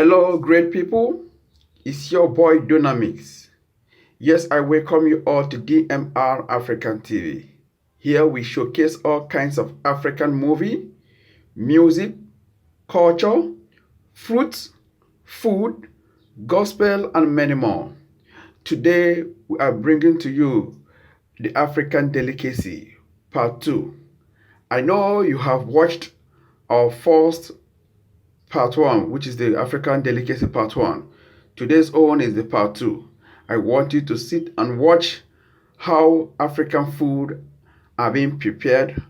Hello, great people. It's your boy Dynamics. Yes, I welcome you all to DMR African TV. Here we showcase all kinds of African movie, music, culture, fruits, food, gospel, and many more. Today we are bringing to you the African Delicacy Part 2. I know you have watched our first Part 1, which is the African Delicacy Part 1. Today's own is the Part 2. I want you to sit and watch how African food are being prepared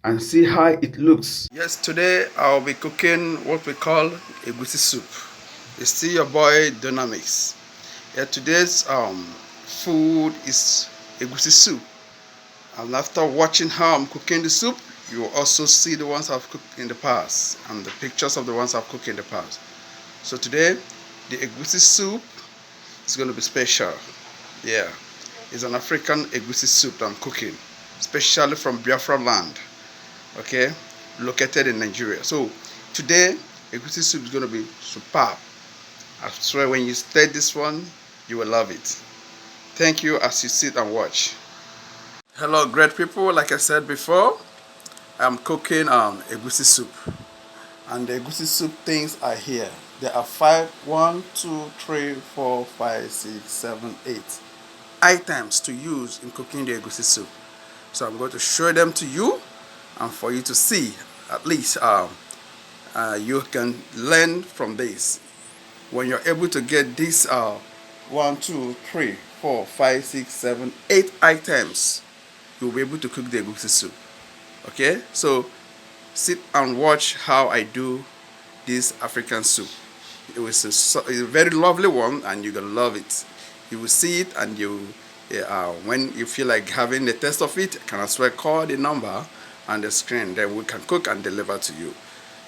and see how it looks. Yes, today I'll be cooking what we call Egusi soup. It's still your boy Dynamics. Yeah, today's food is Egusi soup. And after watching how I'm cooking the soup, you will also see the ones I've cooked in the past and the pictures of the ones I've cooked in the past. So today, the Egusi soup is going to be special. Yeah, it's an African Egusi soup that I'm cooking, especially from Biafra land, okay, located in Nigeria. So today, Egusi soup is going to be superb. I swear when you taste this one, you will love it. Thank you as you sit and watch. Hello, great people. Like I said before, I'm cooking egusi soup, and the egusi soup things are here. There are 8 items to use in cooking the egusi soup. So I'm going to show them to you, and for you to see. At least you can learn from this. When you're able to get these 8 items, you'll be able to cook the egusi soup. Okay, so sit and watch how I do this African soup. It was a very lovely one, and you're gonna love it. You will see it, and when you feel like having the taste of it, you can as well call the number on the screen. Then we can cook and deliver to you.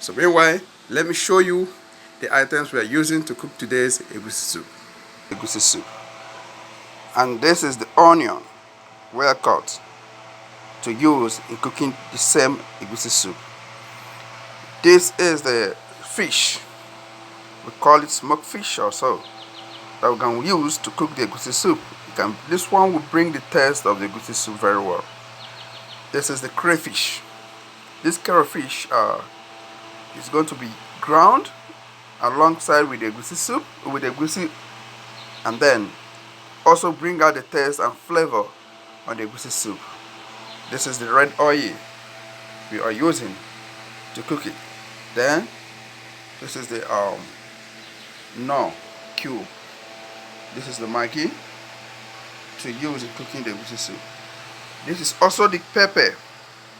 So meanwhile, let me show you the items we are using to cook today's egusi soup. Egusi soup, and this is the onion, well cut, to use in cooking the same egusi soup. This is the fish, we call it smoked fish or so, that we can use to cook the egusi soup. This one will bring the taste of the egusi soup very well. This is the crayfish. This crayfish is going to be ground alongside with the egusi soup, with the egusi, and then also bring out the taste and flavor on the egusi soup. This is the red oil we are using to cook it. Then this is the cube. This is the Maggi to use in cooking the egusi soup. This is also the pepper.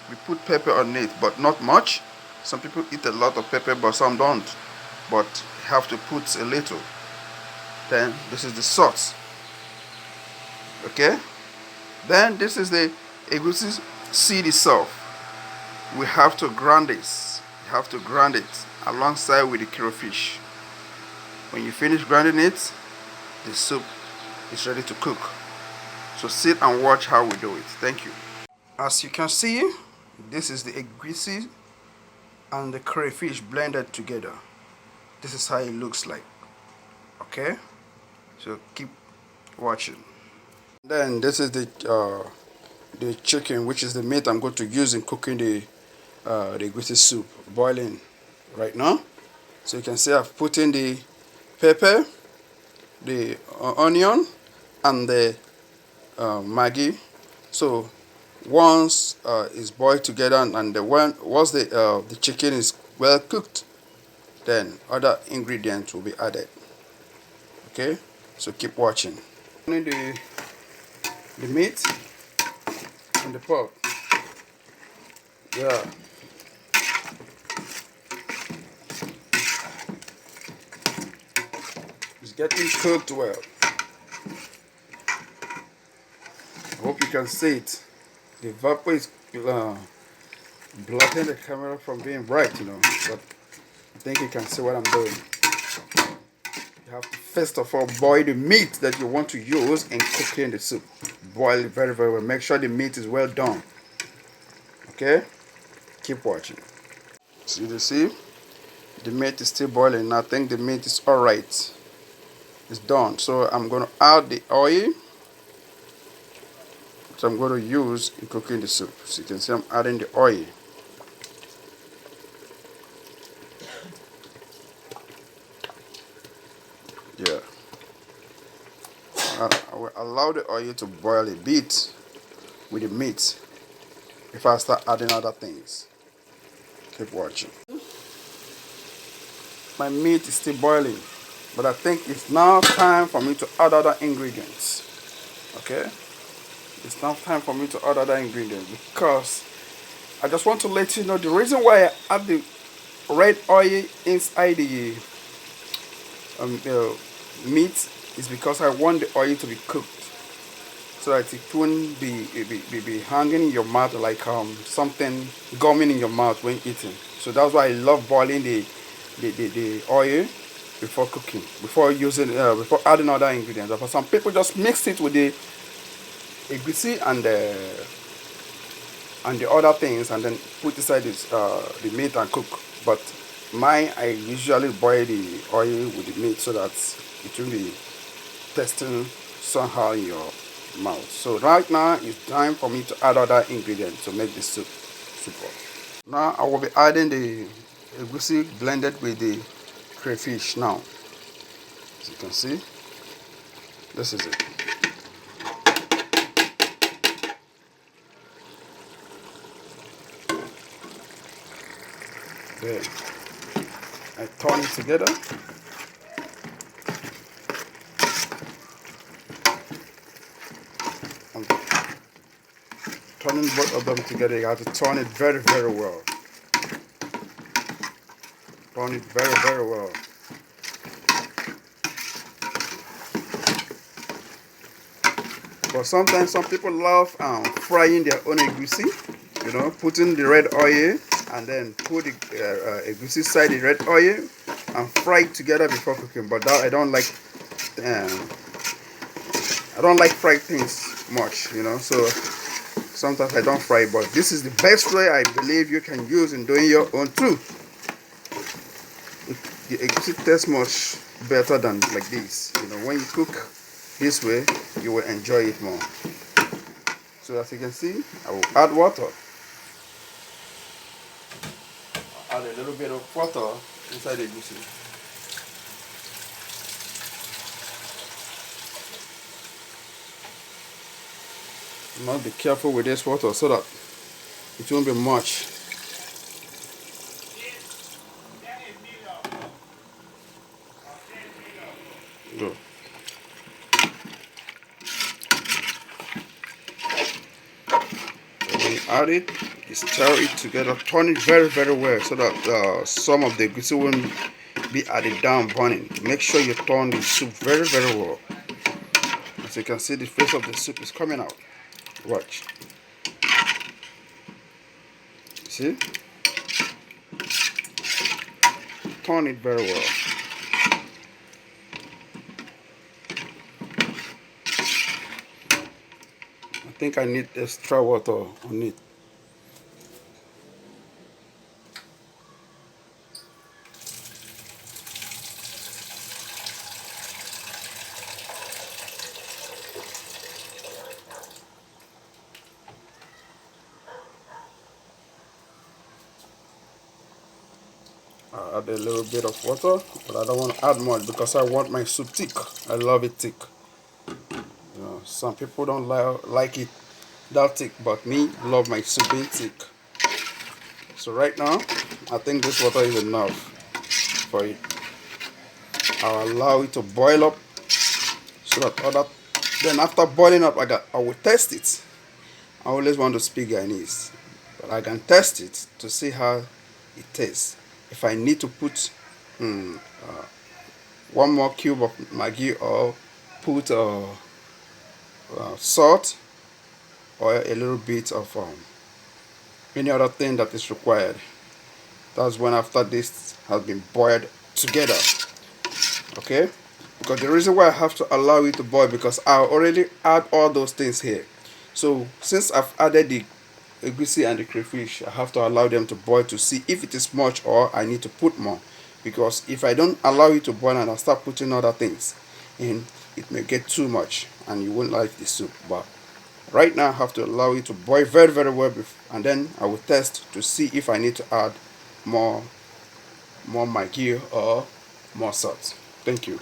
We put pepper on it, but not much. Some people eat a lot of pepper, but some don't. But you have to put a little. Then this is the salt. Okay. Then this is the egusi seed itself. We have to grind this. You have to grind it alongside with the crayfish. When you finish grinding it, the soup is ready to cook. So sit and watch how we do it. Thank you. As you can see, this is the egusi and the crayfish blended together. This is how it looks like. Okay, so keep watching. Then this is the chicken, which is the meat I'm going to use in cooking the egusi soup, boiling right now. So you can see I've put in the pepper, the onion, and the Maggi. So once it's boiled together, and once the chicken is well cooked, then other ingredients will be added. Okay, so keep watching. The meat in the pot. Yeah. It's getting cooked well. I hope you can see it. The vapor is blocking the camera from being bright, but I think you can see what I'm doing. You have to first of all boil the meat that you want to use in cooking the soup. Boil it very, very well. Make sure the meat is well done. Okay? Keep watching. See, The meat is still boiling. I think the meat is alright. It's done. So I'm going to add the oil, which I'm going to use in cooking the soup. So you can see I'm adding the oil. Yeah. I will allow the oil to boil a bit with the meat before I start adding other things. Keep watching. My meat is still boiling, but I think it's now time for me to add other ingredients. Okay? It's now time for me to add other ingredients because I just want to let you know the reason why I add the red oil inside the meat is because I want the oil to be cooked so that it won't be hanging in your mouth like something gumming in your mouth when eating. So that's why I love boiling the oil before cooking, before using before adding other ingredients. But some people just mix it with the egusi and the other things and then put inside the meat and cook. But mine, I usually boil the oil with the meat so that it will be tasting somehow in your mouth. So right now it's time for me to add other ingredients to make the soup super. Now I will be adding the egusi blended with the crayfish now. As you can see, this is it. There. I turn it together. And turning both of them together, you have to turn it very, very well. Turn it very, very well. But sometimes some people love frying their own egusi, you know, putting the red oil and then put the egusi side the red oil and fry it together before cooking. But that, I don't like fried things much, you know. So sometimes I don't fry, but this is the best way I believe you can use in doing your own too. The egusi tastes much better than like this. You know, when you cook this way, you will enjoy it more. So as you can see, I will add water. I'll add a little bit of water inside the egusi. You must be careful with this water so that it won't be much. Good. When you add it, you stir it together, turn it very, very well so that some of the egusi won't be added down burning. Make sure you turn the soup very, very well. As you can see, the face of the soup is coming out. Watch. See? Turn it very well. I think I need extra water on it. I add a little bit of water, but I don't want to add much because I want my soup thick. I love it thick. You know, some people don't like it that thick, but me love my soup being thick. So right now, I think this water is enough for it. I'll allow it to boil up so that then after boiling up, I will test it. I always want to speak Guyanese, but I can test it to see how it tastes. If I need to put one more cube of Maggi or put salt or a little bit of any other thing that is required. That's when after this has been boiled together. Okay? Because the reason why I have to allow it to boil because I already add all those things here. So since I've added the egusi and the crayfish, I have to allow them to boil to see if it is much or I need to put more. because if I don't allow it to boil and I start putting other things in, it may get too much and you won't like the soup. But right now I have to allow it to boil very very well, and then I will test to see if I need to add more maggi or more salt. Thank you.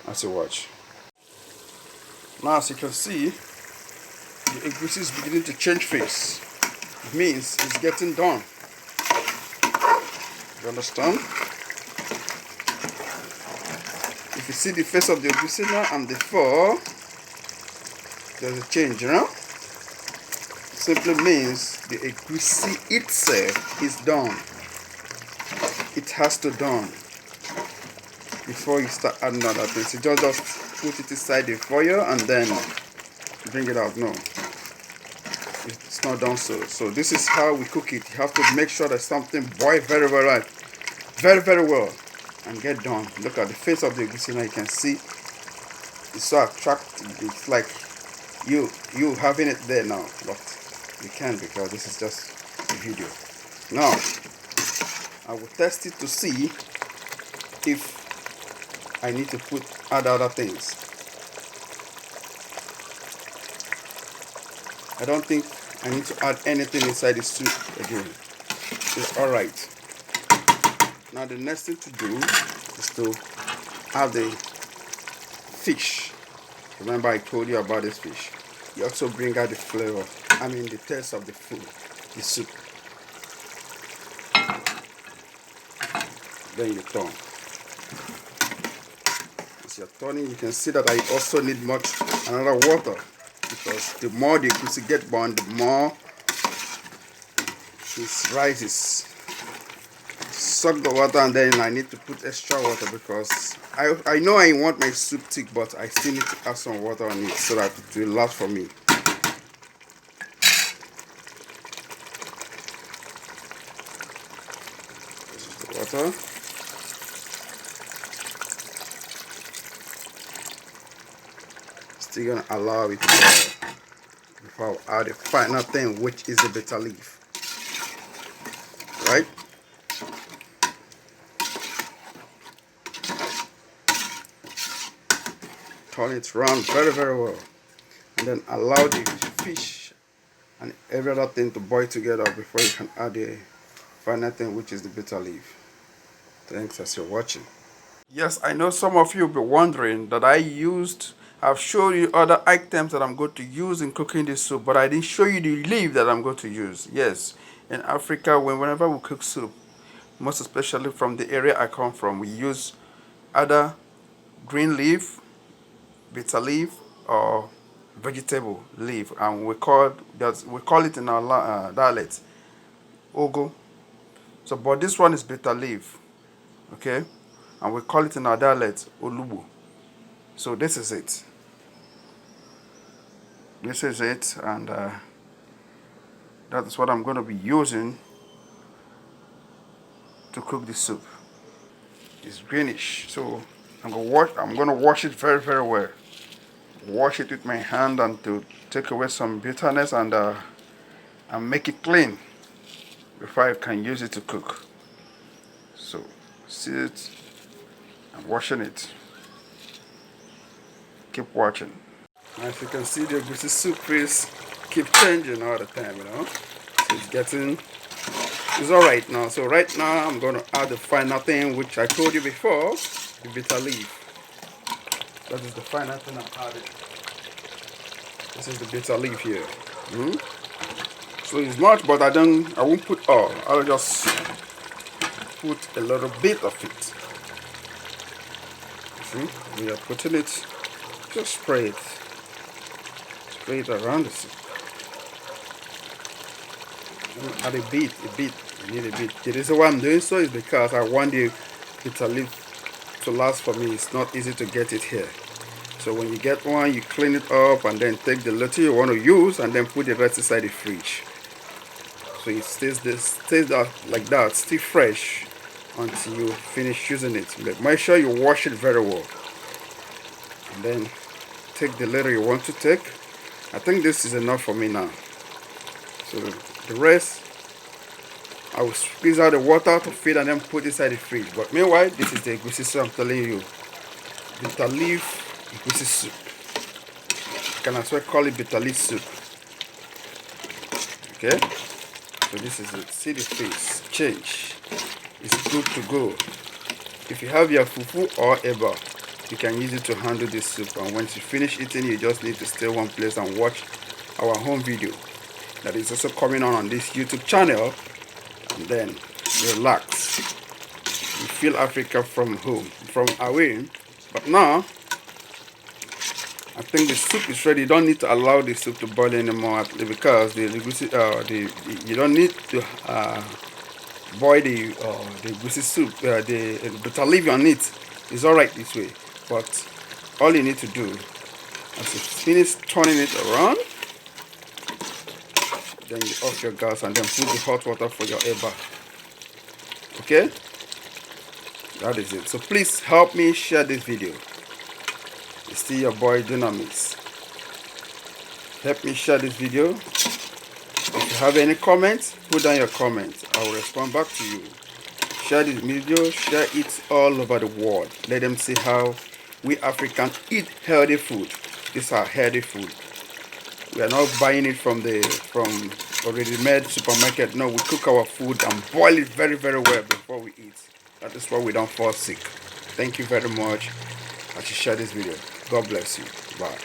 As you watch. Now as you can see, the egusi is beginning to change face. It means it's getting done. You understand? If you see the face of the egusi now and before, there's a change, you know? Simply means the egusi itself is done. It has to done before you start adding other things. You just put it inside the foil and then bring it out. No, it's not done so this is how we cook it. You have to make sure that something boil very well, very very well, and get done. Look at the face of the egusi now. You can see it's so attractive. It's like you having it there now, but you can't because this is just a video. Now I will test it to see if I need to add other things. I don't think I need to add anything inside the soup again. It's alright. Now the next thing to do is to add the fish. Remember I told you about this fish. You also bring out the flavor, the taste of the food, the soup. Then you turn. As you're turning, you can see that I also need another water, because the more the egusi get burned, the more it rises. Suck the water, and then I need to put extra water because I know I want my soup thick, but I still need to add some water on it so that it will last for me. This is the water. Still gonna allow it to boil before I add the final thing, which is the bitter leaf. Right? Turn it around very very well, and then allow the fish and every other thing to boil together before you can add the final thing, which is the bitter leaf. Thanks as you're watching. Yes, I know some of you will be wondering that I've shown you other items that I'm going to use in cooking this soup, but I didn't show you the leaf that I'm going to use. Yes, in Africa, whenever we cook soup, most especially from the area I come from, we use either green leaf, bitter leaf, or vegetable leaf, and we call it in our dialect ogo. So but this one is bitter leaf, okay, and we call it in our dialect olubu. So this is it, and that is what I'm going to be using to cook this soup. It's greenish, so I'm gonna wash it very very well. Wash it with my hand and to take away some bitterness and make it clean before I can use it to cook. So see it, I'm washing it. Keep watching. As you can see, the egusi soup is keep changing all the time, you know. So it's alright now. So right now I'm gonna add the final thing, which I told you before, the bitter leaf. That is the final thing I'm adding. This is the bitter leaf here. So it's much, but I won't put all. I'll just put a little bit of it. See, we are putting it. Just spray it around the soup. Add a bit. You need a bit. The reason why I'm doing so is because I want the bitter leaf to last for me. It's not easy to get it here. So when you get one, you clean it up and then take the little you want to use and then put the rest inside the fridge. So it stays like that, still fresh until you finish using it. But make sure you wash it very well. And then take the little you want to take. I think this is enough for me now. So the rest I will squeeze out the water to feed and then put inside the fridge. But meanwhile, this is the egusi soup I'm telling you. Bitter leaf egusi soup. You can as well call it bitter leaf soup. Okay? So this is it. See the face. Change. It's good to go. If you have your fufu or eba, you can use it to handle this soup. And once you finish eating, you just need to stay one place and watch our home video that is also coming on this YouTube channel. And then relax. You feel Africa from home, from away. But now, I think the soup is ready. You don't need to allow the soup to boil anymore because you don't need to boil the egusi soup. The bitter leaf on it is alright this way. But all you need to do, as you finish turning it around, then you off your gas and then put the hot water for your eba. Okay? That is it. So please help me share this video. It's still your boy Dynamics. Help me share this video. If you have any comments, put down your comments. I will respond back to you. Share this video, share it all over the world. Let them see how we Africans eat healthy food. This is our healthy food. We are not buying it from already made supermarket. No, we cook our food and boil it very, very well before we eat. That is why we don't fall sick. Thank you very much as you share this video. God bless you. Bye.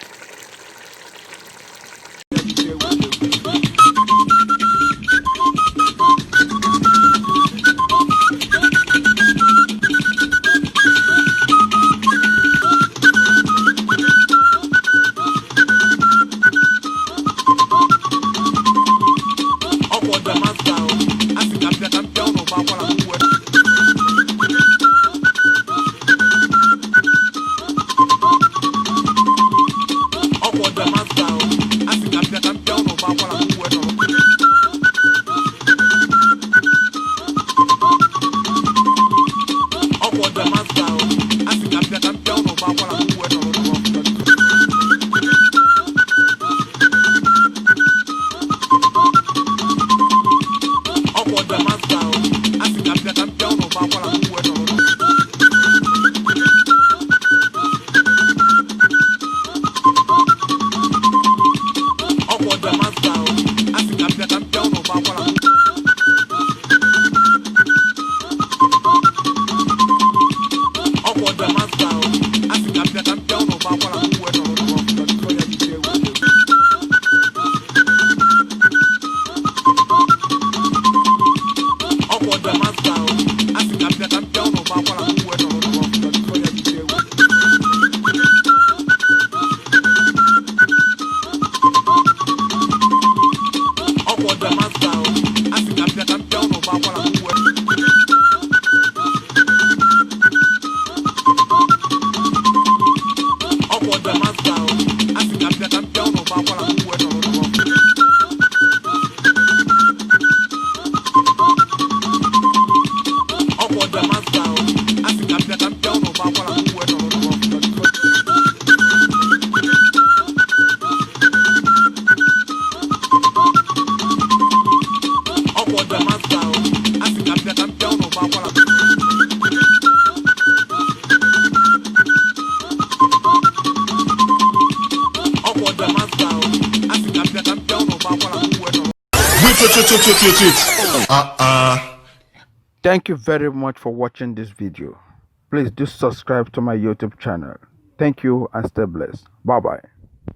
Thank you very much for watching this video. Please do subscribe to my YouTube channel. Thank you and stay blessed. Bye bye.